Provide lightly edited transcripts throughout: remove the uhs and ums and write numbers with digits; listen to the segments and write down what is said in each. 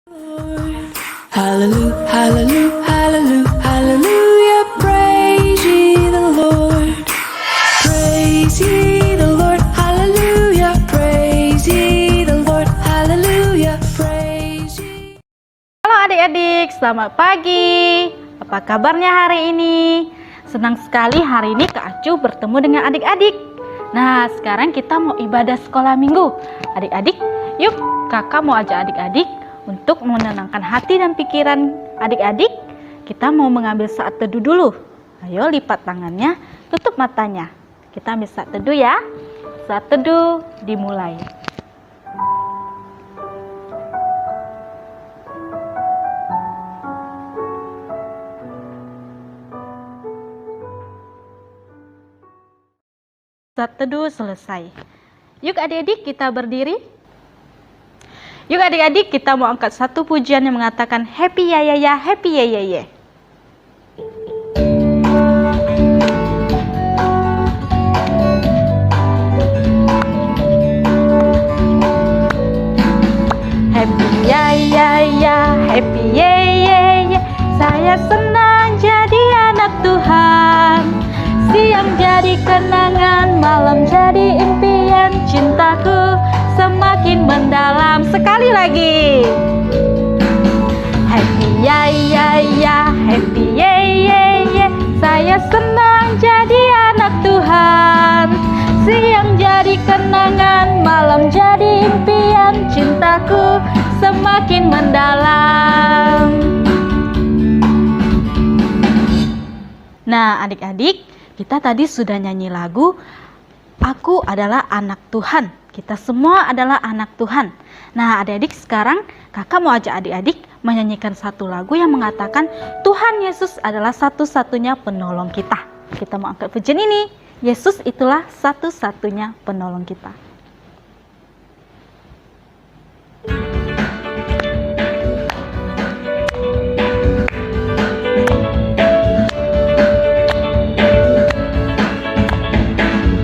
Hallelujah, hallelujah, hallelujah, hallelujah, praise ye the Lord. Praise ye the Lord, hallelujah, praise ye the Lord, hallelujah, praise ye. Halo adik-adik, selamat pagi. Apa kabarnya hari ini? Senang sekali hari ini Kak Acu bertemu dengan adik-adik. Nah, sekarang kita mau ibadah sekolah minggu. Adik-adik, yuk kakak mau ajak adik-adik untuk menenangkan hati dan pikiran adik-adik. Kita mau mengambil saat teduh dulu. Ayo lipat tangannya, tutup matanya. Kita ambil saat teduh ya. Saat teduh dimulai. Saat teduh selesai. Yuk adik-adik kita berdiri. Yuk adik-adik kita mau angkat satu pujian yang mengatakan happy ya ya ya, happy ya ya ya. Happy ya ya ya, happy ya ya ya. Saya senang jadi anak Tuhan. Siang jadi kenangan, malam jadi impian, cintaku semakin mendalam. Sekali lagi. Happy ya ya ya, happy ya ya ya. Saya senang jadi anak Tuhan. Siang jadi kenangan, malam jadi impian, cintaku semakin mendalam. Nah, adik-adik, kita tadi sudah nyanyi lagu Aku adalah anak Tuhan. Kita semua adalah anak Tuhan. Nah, adik-adik, sekarang kakak mau ajak adik-adik menyanyikan satu lagu yang mengatakan Tuhan Yesus adalah satu-satunya penolong kita. Kita mau angkat pujian ini. Yesus itulah satu-satunya penolong kita.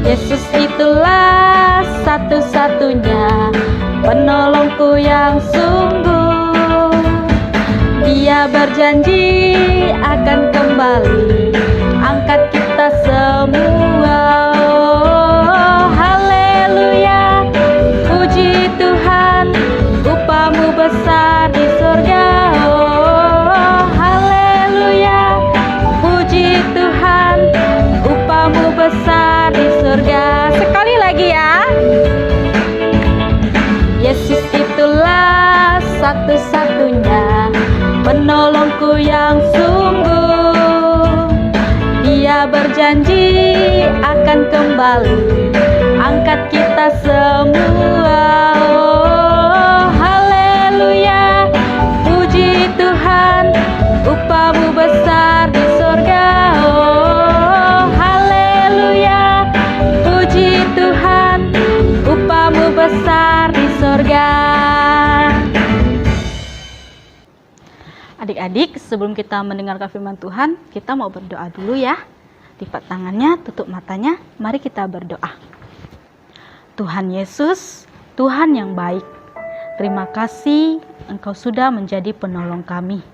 Yesus itulah satu-satunya penolongku yang sungguh. Dia berjanji akan kembali angkat kita semua. Oh, haleluya, puji Tuhan, upamu besar di surga. Oh, haleluya, puji Tuhan, upamu besar di surga. Sekali lagi ya. Yesus itulah satu-satunya penolongku yang sungguh. Dia berjanji akan kembali angkat kita semua. Oh, haleluya, puji Tuhan, upamu besar di surga. Oh, haleluya, puji Tuhan, upamu besar di surga. Adik-adik, sebelum kita mendengarkan firman Tuhan, kita mau berdoa dulu ya. Lipat tangannya, tutup matanya, mari kita berdoa. Tuhan Yesus, Tuhan yang baik, terima kasih Engkau sudah menjadi penolong kami.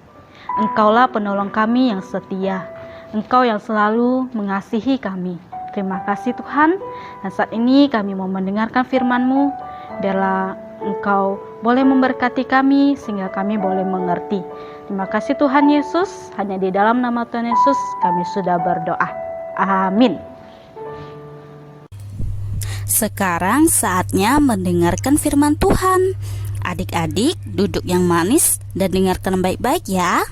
Engkaulah penolong kami yang setia. Engkau yang selalu mengasihi kami. Terima kasih Tuhan. Dan saat ini kami mau mendengarkan firman-Mu. Biarlah Engkau boleh memberkati kami sehingga kami boleh mengerti. Terima kasih Tuhan Yesus. Hanya di dalam nama Tuhan Yesus kami sudah berdoa. Amin. Sekarang saatnya mendengarkan firman Tuhan. Adik-adik duduk yang manis dan dengarkan baik-baik ya.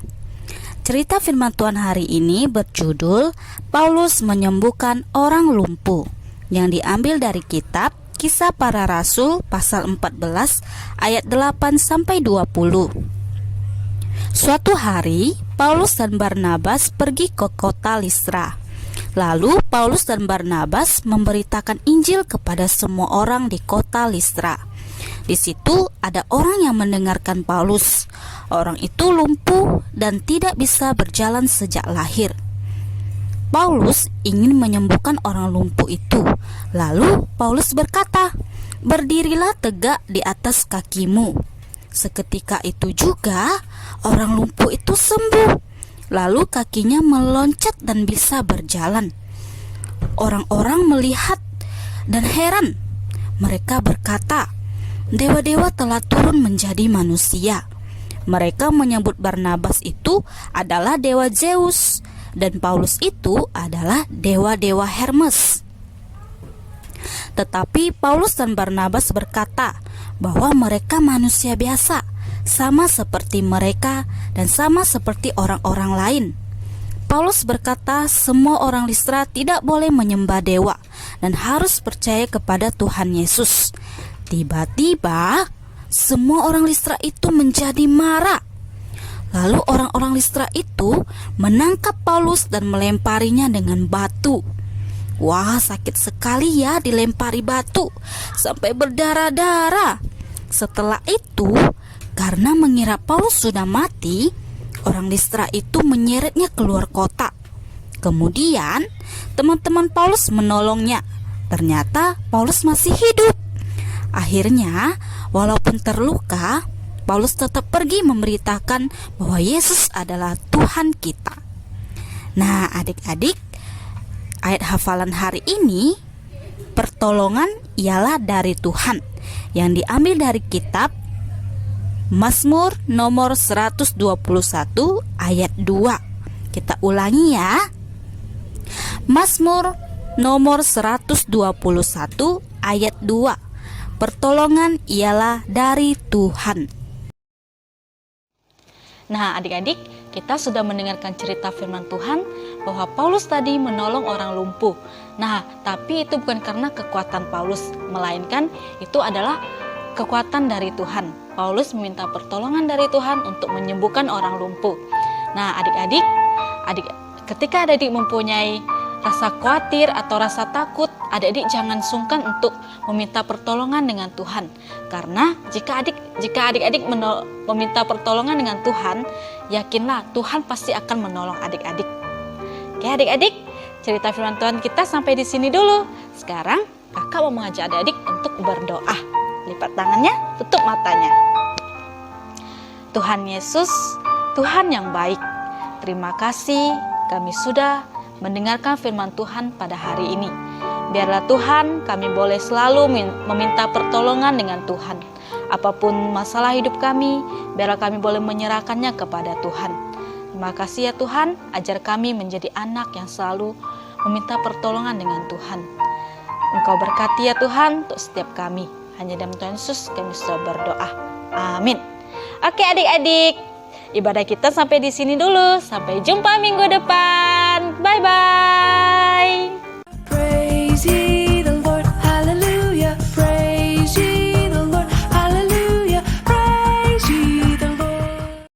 Cerita firman Tuhan hari ini berjudul Paulus menyembuhkan orang lumpuh, yang diambil dari kitab Kisah Para Rasul pasal 14 ayat 8-20. Suatu hari Paulus dan Barnabas pergi ke kota Listra. Lalu Paulus dan Barnabas memberitakan Injil kepada semua orang di kota Listra. Di situ ada orang yang mendengarkan Paulus. Orang itu lumpuh dan tidak bisa berjalan sejak lahir. Paulus ingin menyembuhkan orang lumpuh itu. Lalu Paulus berkata, "Berdirilah tegak di atas kakimu." Seketika itu juga orang lumpuh itu sembuh. Lalu kakinya meloncat dan bisa berjalan. Orang-orang melihat dan heran. Mereka berkata, dewa-dewa telah turun menjadi manusia. Mereka menyebut Barnabas itu adalah dewa Zeus dan Paulus itu adalah dewa-dewa Hermes. Tetapi Paulus dan Barnabas berkata bahwa mereka manusia biasa, sama seperti mereka dan sama seperti orang-orang lain. Paulus berkata semua orang Listra tidak boleh menyembah dewa dan harus percaya kepada Tuhan Yesus. Tiba-tiba semua orang Listra itu menjadi marah. Lalu orang-orang Listra itu menangkap Paulus dan melemparinya dengan batu. Wah, sakit sekali ya dilempari batu sampai berdarah-darah. Setelah itu, karena mengira Paulus sudah mati, orang Listra itu menyeretnya keluar kota. Kemudian, teman-teman Paulus menolongnya. Ternyata Paulus masih hidup. Akhirnya, walaupun terluka, Paulus tetap pergi memberitakan bahwa Yesus adalah Tuhan kita. Nah, adik-adik, ayat hafalan hari ini, pertolongan ialah dari Tuhan, yang diambil dari kitab Mazmur nomor 121 ayat 2. Kita ulangi ya. Mazmur nomor 121 ayat 2. Pertolongan ialah dari Tuhan. Nah, adik-adik, kita sudah mendengarkan cerita firman Tuhan bahwa Paulus tadi menolong orang lumpuh. Nah, tapi itu bukan karena kekuatan Paulus, melainkan itu adalah kekuatan dari Tuhan. Paulus meminta pertolongan dari Tuhan untuk menyembuhkan orang lumpuh. Nah, adik-adik, ketika adik-adik mempunyai rasa khawatir atau rasa takut, adik-adik jangan sungkan untuk meminta pertolongan dengan Tuhan. Karena jika adik-adik meminta pertolongan dengan Tuhan, yakinlah Tuhan pasti akan menolong adik-adik. Oke adik-adik, cerita firman Tuhan kita sampai di sini dulu. Sekarang kakak mau mengajak adik-adik untuk berdoa. Lipat tangannya, tutup matanya. Tuhan Yesus, Tuhan yang baik, terima kasih kami sudah mendengarkan firman Tuhan pada hari ini. Biarlah Tuhan kami boleh selalu meminta pertolongan dengan Tuhan. Apapun masalah hidup kami, biarlah kami boleh menyerahkannya kepada Tuhan. Terima kasih ya Tuhan, ajar kami menjadi anak yang selalu meminta pertolongan dengan Tuhan. Engkau berkati ya Tuhan untuk setiap kami. Hanya dalam Tuhan Yesus kami sudah berdoa. Amin. Oke adik-adik, ibadah kita sampai di sini dulu. Sampai jumpa minggu depan. Bye-bye.